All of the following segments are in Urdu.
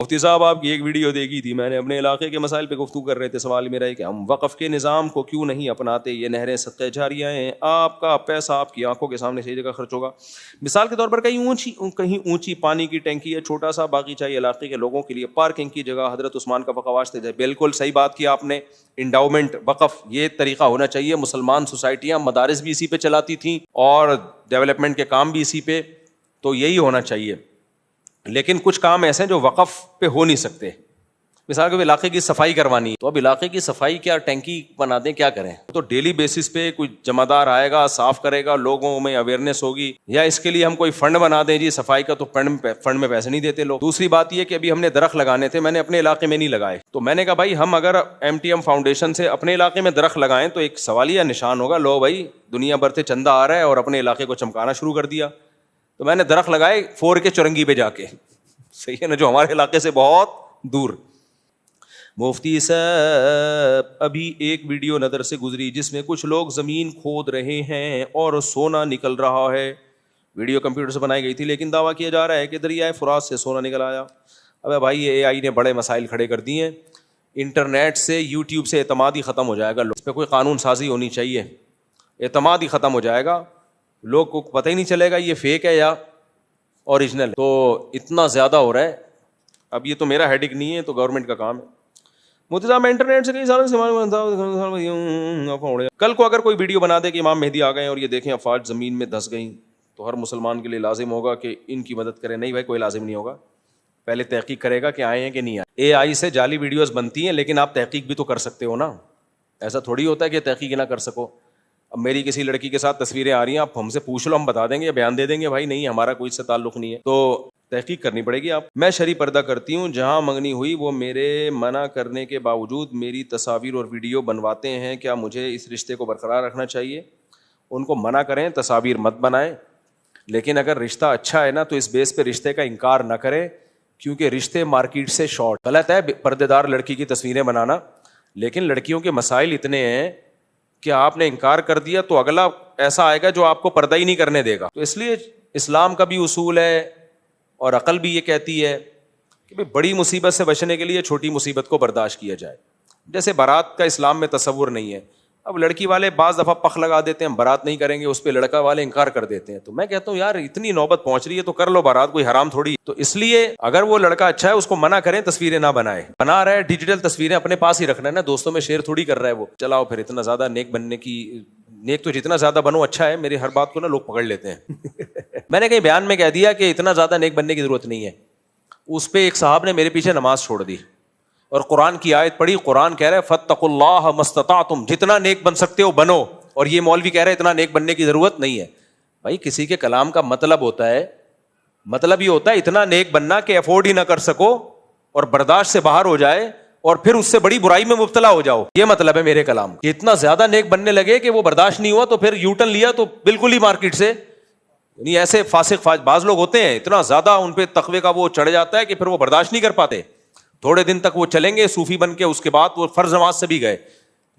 مفتی صاحب آپ کی ایک ویڈیو دیکھی تھی میں نے، اپنے علاقے کے مسائل پہ گفتگو کر رہے تھے. سوال میرا ہے کہ ہم وقف کے نظام کو کیوں نہیں اپناتے؟ یہ نہریں صدقہ جاریہ ہیں، آپ کا پیسہ آپ کی آنکھوں کے سامنے صحیح جگہ خرچ ہوگا. مثال کے طور پر کہیں اونچی پانی کی ٹینکی ہے، چھوٹا سا باغیچہ علاقے کے لوگوں کے لیے پارکنگ کی جگہ. حضرت عثمان کا وقف واسطے جائے. بالکل صحیح بات کی آپ نے. انڈاؤمنٹ وقف یہ طریقہ ہونا چاہیے. مسلمان سوسائٹیاں مدارس بھی اسی پہ چلاتی تھیں اور ڈیولپمنٹ کے کام بھی اسی پہ، تو یہی ہونا چاہیے. لیکن کچھ کام ایسے ہیں جو وقف پہ ہو نہیں سکتے. مثال کے علاقے کی صفائی کروانی، تو اب علاقے کی صفائی کیا ٹینکی بنا دیں، کیا کریں؟ تو ڈیلی بیسس پہ کوئی جمع دار آئے گا، صاف کرے گا، لوگوں میں اویئرنیس ہوگی. یا اس کے لیے ہم کوئی فنڈ بنا دیں جی صفائی کا، تو فنڈ میں پیسے نہیں دیتے لوگ. دوسری بات یہ کہ ابھی ہم نے درخت لگانے تھے، میں نے اپنے علاقے میں نہیں لگائے. تو میں نے کہا بھائی ہم اگر MTM فاؤنڈیشن سے اپنے علاقے میں درخت لگائیں تو ایک سوالیہ نشان ہوگا، لو بھائی دنیا بھر سے چندہ آ رہا ہے اور اپنے علاقے کو چمکانا شروع کر دیا. تو میں نے درخت لگائے 4 کے چورنگی پہ جا کے، صحیح ہے نا، جو ہمارے علاقے سے بہت دور. مفتی صاحب ابھی ایک ویڈیو نظر سے گزری جس میں کچھ لوگ زمین کھود رہے ہیں اور سونا نکل رہا ہے. ویڈیو کمپیوٹر سے بنائی گئی تھی لیکن دعویٰ کیا جا رہا ہے کہ دریائے فرات سے سونا نکل آیا. ابے بھائی یہ AI نے بڑے مسائل کھڑے کر دیے ہیں. انٹرنیٹ سے YouTube سے اعتماد ہی ختم ہو جائے گا. اس پہ کوئی قانون سازی ہونی چاہیے. اعتماد ہی ختم ہو جائے گا، لوگ کو پتہ ہی نہیں چلے گا یہ فیک ہے یا اوریجنل. تو اتنا زیادہ ہو رہا ہے. اب یہ تو میرا ہیڈک نہیں ہے، تو گورنمنٹ کا کام ہے. مفتی صاحب میں انٹرنیٹ سے کئی سالوں سے کل کو اگر کوئی ویڈیو بنا دے کہ امام مہدی آ گئے اور یہ دیکھیں افواج زمین میں دھس گئیں، تو ہر مسلمان کے لیے لازم ہوگا کہ ان کی مدد کرے. نہیں بھائی کوئی لازم نہیں ہوگا، پہلے تحقیق کرے گا کہ آئے ہیں کہ نہیں آئے. AI سے جعلی ویڈیوز بنتی ہیں لیکن آپ تحقیق بھی تو کر سکتے ہو نا. ایسا تھوڑی ہوتا ہے کہ تحقیق نہ کر سکو. اب میری کسی لڑکی کے ساتھ تصویریں آ رہی ہیں، آپ ہم سے پوچھ لو، ہم بتا دیں گے، بیان دے دیں گے بھائی نہیں ہمارا کوئی اس سے تعلق نہیں ہے. تو تحقیق کرنی پڑے گی. آپ میں شرعی پردہ کرتی ہوں، جہاں منگنی ہوئی وہ میرے منع کرنے کے باوجود میری تصاویر اور ویڈیو بنواتے ہیں. کیا مجھے اس رشتے کو برقرار رکھنا چاہیے؟ ان کو منع کریں تصاویر مت بنائیں، لیکن اگر رشتہ اچھا ہے نا تو اس بیس پہ رشتے کا انکار نہ کریں، کیونکہ رشتے مارکیٹ سے شارٹ. غلط ہے پردے دار لڑکی کی تصویریں بنانا، لیکن لڑکیوں کے مسائل اتنے ہیں کہ آپ نے انکار کر دیا تو اگلا ایسا آئے گا جو آپ کو پردہ ہی نہیں کرنے دے گا. تو اس لیے اسلام کا بھی اصول ہے اور عقل بھی یہ کہتی ہے کہ بڑی مصیبت سے بچنے کے لیے چھوٹی مصیبت کو برداشت کیا جائے. جیسے بارات کا اسلام میں تصور نہیں ہے. اب لڑکی والے بعض دفعہ پخ لگا دیتے ہیں بارات نہیں کریں گے، اس پہ لڑکا والے انکار کر دیتے ہیں. تو میں کہتا ہوں یار اتنی نوبت پہنچ رہی ہے تو کر لو بارات، کوئی حرام تھوڑی. تو اس لیے اگر وہ لڑکا اچھا ہے اس کو منع کریں تصویریں نہ بنائے. بنا رہا ہے ڈیجیٹل تصویریں اپنے پاس ہی رکھنا ہے نا، دوستوں میں شیئر تھوڑی کر رہا ہے وہ. چلاؤ پھر اتنا زیادہ نیک بننے کی، نیک تو جتنا زیادہ بنو اچھا ہے. میری ہر بات کو نا لوگ پکڑ لیتے ہیں. میں نے کہیں بیان میں کہہ دیا کہ اتنا زیادہ نیک بننے کی ضرورت نہیں ہے. اس پہ ایک صاحب نے میرے پیچھے نماز چھوڑ دی اور قرآن کی آیت پڑھی. قرآن کہہ رہا ہے فاتقوا اللہ ما استطعتم، جتنا نیک بن سکتے ہو بنو. اور یہ مولوی کہہ رہا ہے اتنا نیک بننے کی ضرورت نہیں ہے. بھائی کسی کے کلام کا مطلب ہوتا ہے، مطلب یہ ہوتا ہے اتنا نیک بننا کہ افورڈ ہی نہ کر سکو اور برداشت سے باہر ہو جائے اور پھر اس سے بڑی برائی میں مبتلا ہو جاؤ. یہ مطلب ہے میرے کلام. اتنا زیادہ نیک بننے لگے کہ وہ برداشت نہیں ہوا تو پھر یو ٹرن لیا تو بالکل ہی مارکیٹ سے. یعنی ایسے فاسق بعض لوگ ہوتے ہیں اتنا زیادہ ان پہ تقوی کا وہ چڑھ جاتا ہے کہ پھر وہ برداشت نہیں کر پاتے. تھوڑے دن تک وہ چلیں گے صوفی بن کے، اس کے بعد وہ فرض نماز سے بھی گئے.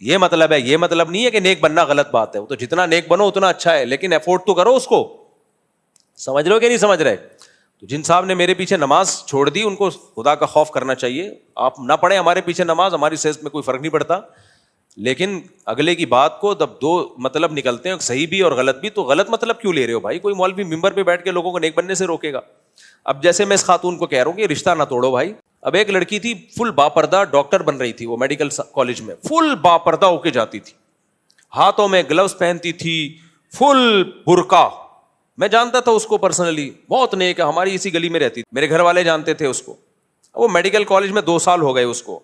یہ مطلب ہے، یہ مطلب نہیں ہے کہ نیک بننا غلط بات ہے. وہ تو جتنا نیک بنو اتنا اچھا ہے، لیکن ایفورٹ تو کرو اس کو. سمجھ رہے ہو کہ نہیں سمجھ رہے؟ تو جن صاحب نے میرے پیچھے نماز چھوڑ دی ان کو خدا کا خوف کرنا چاہیے. آپ نہ پڑھیں ہمارے پیچھے نماز، ہماری صحت میں کوئی فرق نہیں پڑتا، لیکن اگلے کی بات کو جب دو مطلب نکلتے ہیں صحیح بھی اور غلط بھی، تو غلط مطلب کیوں لے رہے ہو بھائی؟ کوئی مولوی ممبر پہ بیٹھ کے لوگوں کو نیک بننے سے روکے گا؟ اب جیسے میں اس خاتون کو کہہ رہا ہوں کہ رشتہ نہ توڑو بھائی. اب ایک لڑکی تھی فل باپردہ ڈاکٹر بن رہی تھی، وہ میڈیکل کالج میں فل باپردہ ہو کے جاتی تھی، ہاتھوں میں گلوز پہنتی تھی، فل برقع. میں جانتا تھا اس کو پرسنلی، بہت نیک ہے، ہماری اسی گلی میں رہتی تھی، میرے گھر والے جانتے تھے اس کو. وہ میڈیکل کالج میں 2 سال ہو گئے اس کو.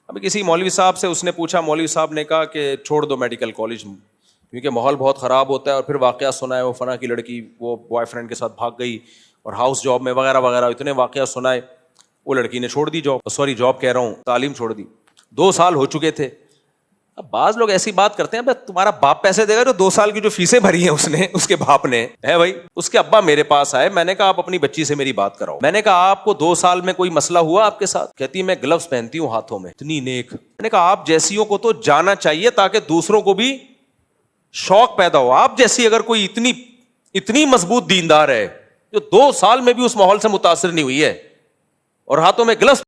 ابھی کسی مولوی صاحب سے اس نے پوچھا، مولوی صاحب نے کہا کہ چھوڑ دو میڈیکل کالج کیونکہ ماحول بہت خراب ہوتا ہے. اور پھر واقعہ سنا ہے، وہ فلاں کی لڑکی وہ بوائے فرینڈ کے ساتھ بھاگ گئی اور ہاؤس جاب میں وغیرہ وغیرہ اتنے واقعہ سنائے. وہ لڑکی نے چھوڑ دی جاب کہہ رہا ہوں، تعلیم چھوڑ دی. 2 سال ہو چکے تھے. اب بعض لوگ ایسی بات کرتے ہیں، بھائی تمہارا باپ پیسے دے گا جو 2 سال کی جو فیسیں بھری ہیں اس نے، اس کے باپ نے ہے بھائی. اس کے ابا میرے پاس آئے، میں نے کہا آپ اپنی بچی سے میری بات کراؤ. میں نے کہا آپ کو 2 سال میں کوئی مسئلہ ہوا آپ کے ساتھ؟ کہتی میں گلوز پہنتی ہوں ہاتھوں میں. اتنی نیک. میں نے کہا آپ جیسیوں کو تو جانا چاہیے تاکہ دوسروں کو بھی شوق پیدا ہو. آپ جیسی اگر کوئی اتنی مضبوط دیندار ہے جو 2 سال میں بھی اس ماحول سے متاثر نہیں ہوئی ہے اور ہاتھوں میں گلفز